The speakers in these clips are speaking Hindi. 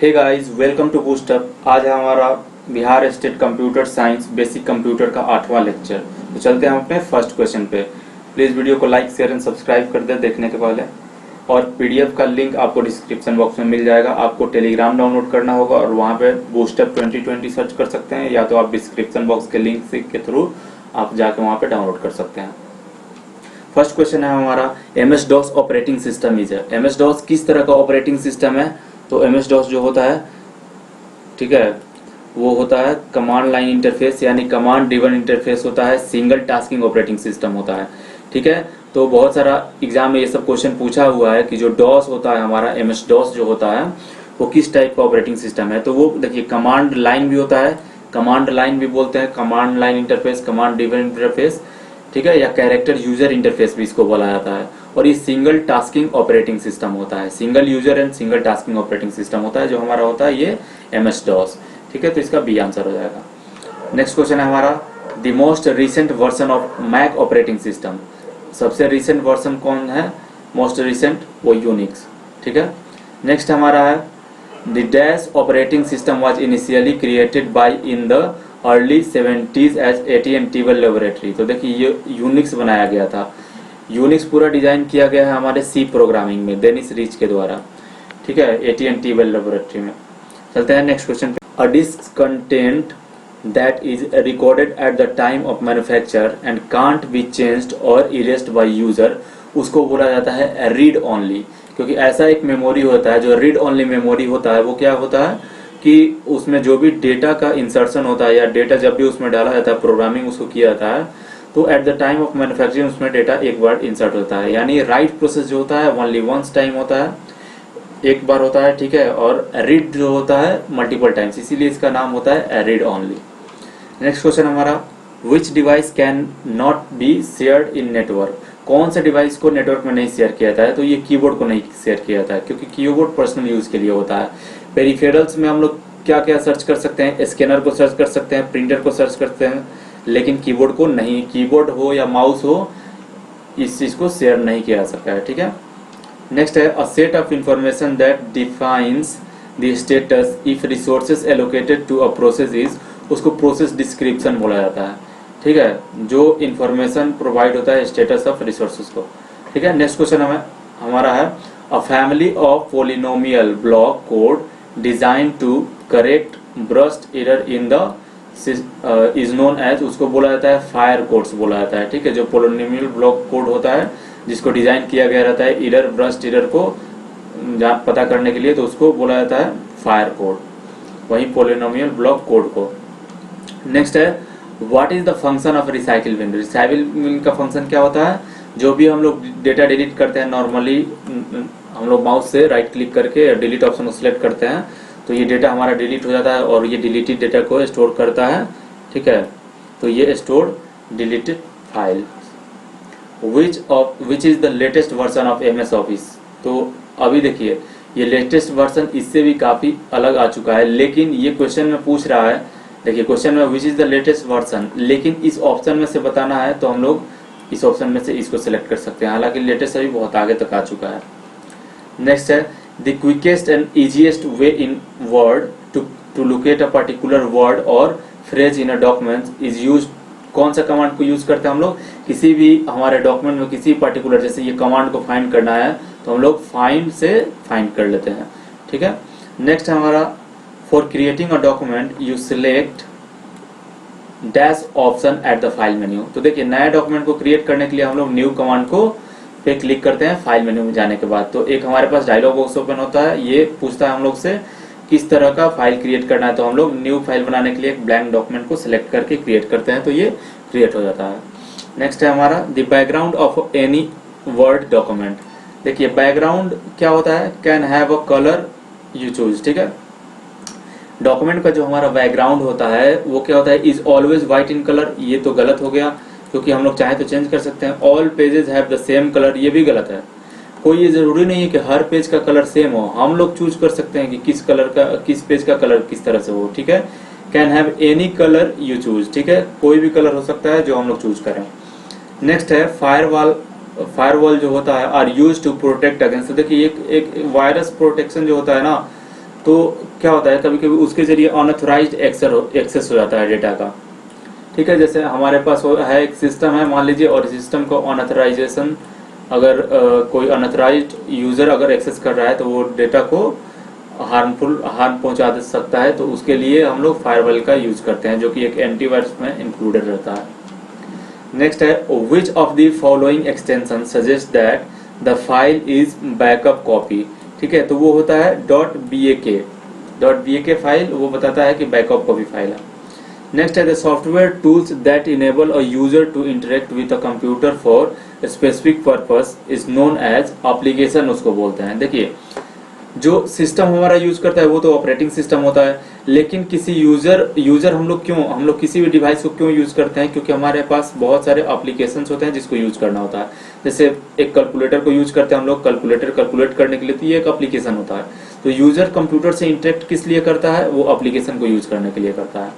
Hey guys, welcome to Boostup. आज है हमारा Bihar state computer science basic computer का 8वां लेक्चर। तो चलते हैं हम अपने फर्स्ट क्वेश्चन पे। प्लीज़ वीडियो को लाइक शेयर एंड सब्सक्राइब कर दे देखने के पहले। और पीडीएफ का लिंक आपको डिस्क्रिप्शन बॉक्स में मिल जाएगा। आपको टेलीग्राम डाउनलोड करना होगा और वहाँ पे बूस्टअप 2020 सर्च कर सकते हैं, या तो आप डिस्क्रिप्शन बॉक्स के लिंक के थ्रू आप जाके वहाँ पे डाउनलोड कर सकते हैं। फर्स्ट क्वेश्चन है हमारा, MS DOS operating system is है। एमएस डॉस किस तरह का ऑपरेटिंग सिस्टम है? तो एमएस डॉस जो होता है, ठीक है, वो होता है कमांड लाइन इंटरफेस, यानी कमांड ड्रिवन इंटरफेस होता है। सिंगल टास्किंग ऑपरेटिंग सिस्टम होता है, ठीक है। तो बहुत सारा एग्जाम में ये सब क्वेश्चन पूछा हुआ है कि जो डॉस होता है हमारा, एमएस डॉस जो होता है वो किस टाइप का ऑपरेटिंग सिस्टम है। तो वो देखिए, कमांड लाइन भी होता है, कमांड लाइन भी बोलते हैं, command line interface, command driven interface, ठीक है, या कैरेक्टर यूजर इंटरफेस भी इसको बोला जाता है। और ये सिंगल टास्किंग ऑपरेटिंग सिस्टम होता है, single user and single tasking operating system होता है जो हमारा होता है ये एमएस डॉस, ठीक है। तो इसका बी आंसर हो जाएगा। नेक्स्ट क्वेश्चन है हमारा, the most recent version of Mac operating system. सबसे रिसेंट वर्जन कौन है? मोस्ट रिसेंट वो यूनिक्स, ठीक है। नेक्स्ट हमारा है, the dash operating system was initially created by in the early 70s as AT&T laboratory. तो देखिए, ये यूनिक्स बनाया गया था। यूनिक्स पूरा डिजाइन किया गया है हमारे सी प्रोग्रामिंग में, डेनिस रिच के द्वारा, ठीक है, AT&T लेबोरेटरी में। चलते हैं नेक्स्ट क्वेश्चन पे। A disk content that is recorded at the time of manufacture and can't be changed और इरेस्ड बाय यूजर, उसको बोला जाता है रीड ओनली। क्योंकि ऐसा एक मेमोरी होता है जो रीड ओनली मेमोरी होता है। वो क्या होता है कि उसमें जो भी डेटा का इंसर्शन होता है या डेटा जब भी उसमें डाला जाता है, प्रोग्रामिंग उसको किया जाता है, तो eight the time of manufacturing उसमें डेटा एक बार इंसर्ट होता है। यानी राइट प्रोसेस जो होता है ओनली वंस टाइम होता है, एक बार होता है, ठीक है। और रीड जो होता है मल्टीपल टाइम्स, इसीलिए इसका नाम होता है रीड ओनली। नेक्स्ट क्वेश्चन हमारा, विच device can not be shared in network. कौन सा डिवाइस को नेटवर्क में नहीं शेयर किया जाता है? तो ये कीबोर्ड को नहीं शेयर किया जाता है, क्योंकि कीबोर्ड पर्सनल यूज के लिए होता है। पेरिफेरल्स में हम लोग क्या क्या सर्च कर सकते हैं? स्कैनर को सर्च कर सकते हैं, प्रिंटर को सर्च करते हैं, लेकिन कीबोर्ड को नहीं। कीबोर्ड हो या माउस हो, इस चीज को शेयर नहीं किया जा सकता है, ठीक है। नेक्स्ट है, a set of information that defines the status if resources allocated to a process is, उसको प्रोसेस डिस्क्रिप्शन बोला जाता है, ठीक है। जो इंफॉर्मेशन प्रोवाइड होता है स्टेटस ऑफ रिसोर्सेज को, ठीक है। नेक्स्ट क्वेश्चन हमारा है, a family of polynomial block code design to correct burst error in the is known as, उसको बोला जाता है फायर कोड्स बोला जाता है, ठीक है। जो पोलिनोमियल ब्लॉक कोड होता है जिसको डिजाइन किया गया रहता है एरर ब्रस्ट एरर को पता करने के लिए, तो उसको बोला जाता है फायर कोड, वही पोलिनोमियल ब्लॉक कोड को। नेक्स्ट है, what is the function of recycle bin. Recycle bin का फंक्शन क्या होता है? जो भी हम लोग डेटा डिलीट करते हैं, नॉर्मली हम लोग माउस से राइट क्लिक करके डिलीट ऑप्शन को सिलेक्ट करते हैं, तो ये डेटा हमारा डिलीट हो जाता है और ये डिलीटेड डेटा को स्टोर करता है, ठीक है। तो ये store deleted file. Which is the latest version of MS office. तो अभी देखिए, ये लेटेस्ट वर्जन इससे भी काफी अलग आ चुका है, लेकिन ये क्वेश्चन में पूछ रहा है, देखिए क्वेश्चन में which is the latest version, लेकिन इस ऑप्शन में से बताना है तो हम लोग इस ऑप्शन में से इसको सिलेक्ट कर सकते हैं, हालांकि लेटेस्ट अभी बहुत आगे तक आ चुका है। नेक्स्ट है, the quickest and easiest way in word to locate a particular word और phrase in a document is use. कौन सा कमांड को यूज करते हैं हम लोग? किसी भी हमारे डॉक्यूमेंट में किसी पर्टिकुलर, जैसे ये कमांड को फाइंड करना है तो हम लोग फाइंड से फाइंड कर लेते हैं, ठीक है। नेक्स्ट हमारा, for creating a document you select dash option at the file menu. तो देखिए, नया डॉक्यूमेंट को क्रिएट करने के लिए हम लोग न्यू कमांड को पे क्लिक करते हैं फाइल मेन्यू में जाने के बाद। तो एक हमारे पास डायलॉग बॉक्स ओपन होता है, ये पूछता है हम लोग से किस तरह का फाइल क्रिएट करना है, तो हम लोग न्यू फाइल बनाने के लिए एक ब्लैंक डॉक्यूमेंट को सिलेक्ट करके क्रिएट करते हैं, तो ये क्रिएट हो जाता है। नेक्स्ट है हमारा, the background of any word document. देखिए, बैकग्राउंड क्या होता है? Can have a colour you choose, ठीक है। डॉक्यूमेंट का जो हमारा बैकग्राउंड होता है वो क्या होता है? Is always white in colour. ये तो गलत हो गया, क्योंकि हम लोग चाहे तो चेंज कर सकते हैं। All pages have the same colour, ये भी गलत है। कोई ये जरूरी नहीं है कि हर पेज का कलर सेम हो, हम लोग चूज कर सकते हैं कि किस कलर का, किस पेज का कलर किस तरह से हो, ठीक है। Can have any colour you choose, ठीक है, कोई भी कलर हो सकता है जो हम लोग चूज करें। नेक्स्ट है, फायरवॉल जो होता है are use to protect against. देखिए, एक वायरस प्रोटेक्शन जो होता है ना, तो क्या होता है, कभी कभी उसके जरिए अनऑथराइज्ड एक्सेस हो जाता है डेटा का। ठीक है, जैसे हमारे पास है एक सिस्टम है मान लीजिए, और सिस्टम को अनऑथराइजेशन अगर कोई अनऑथराइज्ड यूज़र अगर एक्सेस कर रहा है तो वो डेटा को हार्म पहुंचा दे सकता है। तो उसके लिए हम लोग फायरवॉल का यूज करते हैं, जो कि एक एंटीवायरस में इंक्लूडेड रहता है। नेक्स्ट है which of the following extension suggest that the file is backup copy. ठीक है, तो वो होता है .bak फाइल, वो बताता है कि बैकअप कॉपी फाइल है। नेक्स्ट है the software tools that enable a user to interact with a computer for specific purpose is known as application, उसको बोलते हैं। देखिए, जो सिस्टम हमारा यूज करता है वो तो ऑपरेटिंग सिस्टम होता है, लेकिन किसी यूजर हम लोग किसी भी डिवाइस को क्यों यूज करते हैं, क्योंकि हमारे पास बहुत सारे एप्लीकेशंस होते हैं जिसको यूज करना होता है। जैसे एक कैलकुलेटर को यूज करते हैं हम लोग, कैलकुलेटर कैलकुलेट करने के लिए, तो ये एक एप्लीकेशन होता है। तो यूजर कंप्यूटर से इंटरेक्ट किस लिए करता है, वो एप्लीकेशन को यूज करने के लिए करता है।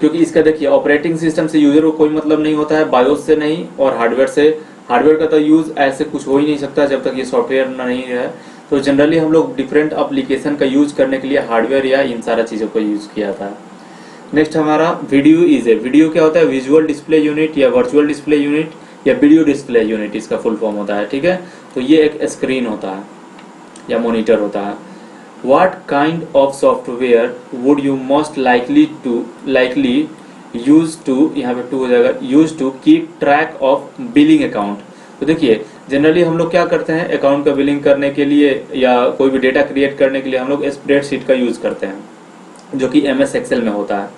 क्योंकि इसका देखिए, ऑपरेटिंग सिस्टम से यूजर को कोई मतलब नहीं होता है, बायोस से नहीं, और हार्डवेयर से। हार्डवेयर का तो यूज ऐसे कुछ हो ही नहीं सकता जब तक ये सॉफ्टवेयर नहीं है। तो जनरली हम लोग डिफरेंट एप्लीकेशन का यूज करने के लिए हार्डवेयर या इन सारा चीज़ों का यूज किया था। नेक्स्ट हमारा वीडियो इज ए, वीडियो क्या होता है, विजुअल डिस्प्ले यूनिट या वर्चुअल डिस्प्ले यूनिट या वीडियो डिस्प्ले यूनिट, इसका फुल फॉर्म होता है। ठीक है, तो ये एक स्क्रीन होता है या मॉनिटर होता है। What kind of software would you most likely use to, यहाँ पे 2 हो जाएगा, use to keep track of billing account। तो देखिए, जनरली हम लोग क्या करते हैं, अकाउंट का बिलिंग करने के लिए या कोई भी डेटा क्रिएट करने के लिए हम लोग स्प्रेडशीट का यूज करते हैं, जो कि MS एक्सेल में होता है।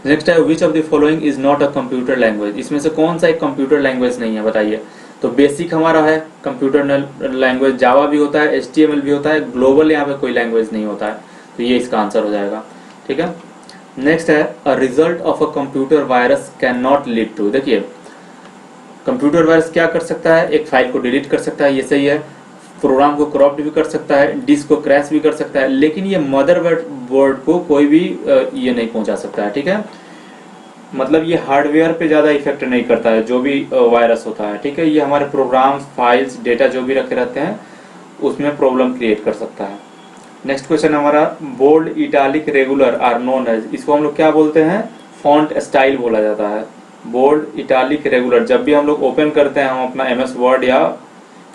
नेक्स्ट है which of the following is not a computer language, इसमें से कौन सा एक कंप्यूटर लैंग्वेज नहीं है, बताइए। तो बेसिक हमारा है कंप्यूटर लैंग्वेज, जावा भी होता है, HTML भी होता है, ग्लोबल यहाँ पे कोई लैंग्वेज नहीं होता है, तो ये इसका आंसर हो जाएगा। ठीक है, नेक्स्ट है a result of a computer virus can not lead to. देखिए, कंप्यूटर वायरस क्या कर सकता है, एक फाइल को डिलीट कर सकता है, ये सही है, प्रोग्राम को करप्ट भी कर सकता है, डिस्क को क्रैश भी कर सकता है, लेकिन ये मदरबोर्ड को कोई भी ये नहीं पहुंचा सकता है। ठीक है, मतलब ये हार्डवेयर पे ज़्यादा इफेक्ट नहीं करता है जो भी वायरस होता है। ठीक है, ये हमारे प्रोग्राम्स, फाइल्स, डेटा जो भी रखे रहते हैं उसमें प्रॉब्लम क्रिएट कर सकता है। नेक्स्ट क्वेश्चन हमारा bold, italic, regular are known as, इसको हम लोग क्या बोलते हैं, फॉन्ट स्टाइल बोला जाता है। बोल्ड, इटालिक, रेगुलर, जब भी हम लोग ओपन करते हैं हम अपना MS वर्ड या,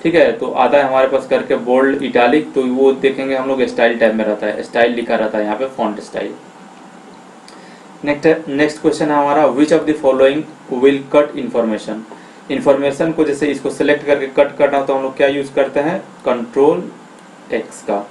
ठीक है, तो आता है हमारे पास करके बोल्ड, इटालिक, तो वो देखेंगे हम लोग स्टाइल टाइप में रहता है, स्टाइल लिखा रहता है यहाँ पे, फॉन्ट स्टाइल। नेक्स्ट क्वेश्चन है हमारा which of the following will cut information. Information को जैसे इसको सिलेक्ट करके कट करना तो हम लोग क्या यूज करते हैं, Ctrl+X का,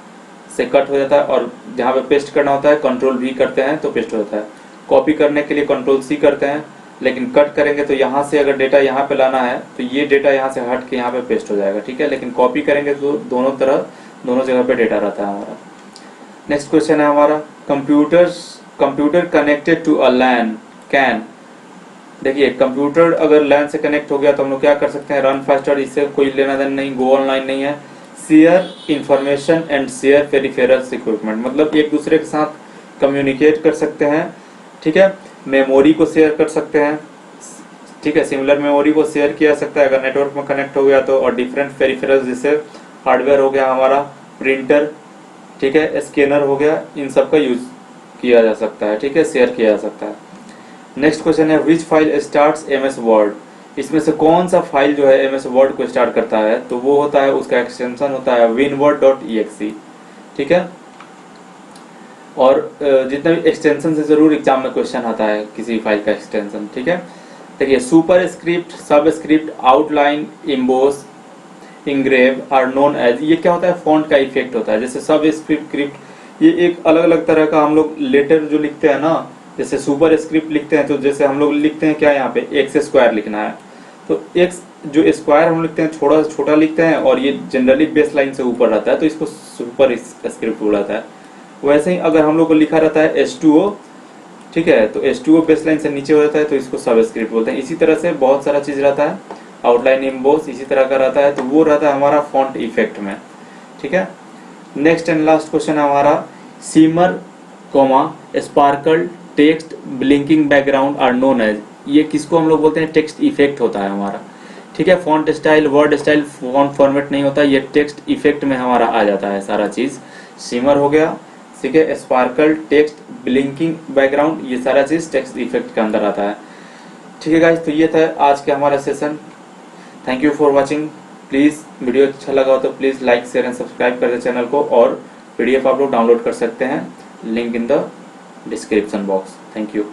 से कट हो जाता है, और जहाँ पे पेस्ट करना होता है Ctrl+V करते हैं तो पेस्ट हो जाता है। कॉपी करने के लिए Ctrl+C करते हैं, लेकिन कट करेंगे तो यहाँ से अगर डेटा यहाँ पे लाना है तो ये डेटा यहाँ से हट के यहाँ पे पेस्ट हो जाएगा। ठीक है, लेकिन कॉपी करेंगे तो दोनों जगह पे डेटा रहता है हमारा। नेक्स्ट क्वेश्चन है हमारा computer connected to a LAN can. देखिए, कंप्यूटर अगर लैन से कनेक्ट हो गया तो हम लोग क्या कर सकते हैं, रन फास्टर, इससे कोई लेना देना नहीं, गो ऑनलाइन नहीं है। Share information and share peripherals equipment, मतलब एक दूसरे के साथ कम्युनिकेट कर सकते हैं। ठीक है, मेमोरी को शेयर कर सकते हैं। ठीक है, सिमिलर मेमोरी को शेयर किया जा सकता है अगर नेटवर्क में कनेक्ट हो गया तो, और डिफरेंट पेरिफेरल्स जैसे हार्डवेयर हो गया हमारा, प्रिंटर, ठीक है, स्कैनर हो गया, इन सब का यूज किया जा सकता है। ठीक है, शेयर किया जा सकता है। नेक्स्ट क्वेश्चन है विच फाइल स्टार्ट्स MS वर्ड, इसमें से कौन सा फाइल जो है MS वर्ड को स्टार्ट करता है, तो वो होता है, उसका एक्सटेंशन होता है winword.exe। ठीक है, और जितने भी एक्सटेंशन से जरूर एग्जाम में क्वेश्चन आता है किसी फाइल का एक्सटेंशन। ठीक है, देखिए, superscript, subscript, outline, emboss, engrave are known as, ये क्या होता है, फॉन्ट का इफेक्ट होता है। जैसे सब स्क्रिप्ट, ये एक अलग अलग तरह का, हम लोग लेटर जो लिखते हैं ना, जैसे सुपर स्क्रिप्ट लिखते हैं तो जैसे हम लोग लिखते हैं क्या, यहाँ पे x² लिखना है, तो x जो स्क्वायर हम लिखते हैं छोटा लिखते हैं, और ये जनरली बेस लाइन से ऊपर रहता है तो इसको सुपर स्क्रिप्ट बोला जाता है। वैसे ही अगर हम लोग को लिखा रहता है H2O, ठीक है, तो H2O बेस लाइन से नीचे हो जाता है तो इसको सब स्क्रिप्ट बोलते हैं। इसी तरह से बहुत सारा चीज रहता है, आउटलाइन, इम्बोस, इसी तरह का रहता है, तो वो रहता है हमारा फॉन्ट इफेक्ट में। ठीक है, नेक्स्ट एंड लास्ट क्वेश्चन है हमारा shimmer, sparkle, text, blinking background are known as, ये किसको हम लोग बोलते हैं, टेक्स्ट इफेक्ट होता है हमारा। ठीक है, font style, word style, font format नहीं होता, ये टेक्स्ट इफेक्ट में हमारा आ जाता है सारा चीज। शिमर हो गया, ठीक है, स्पार्कल, टेक्स्ट, ब्लिंकिंग बैकग्राउंड, ये सारा चीज टेक्स्ट इफेक्ट के अंदर आता है। ठीक है गाइस, तो ये था आज का हमारा session. Thank you for watching. Please video अच्छा लगा हो तो please like share and subscribe कर दे चैनल को, और पीडीएफ आप लोग डाउनलोड कर सकते हैं, link in the description box. Thank you.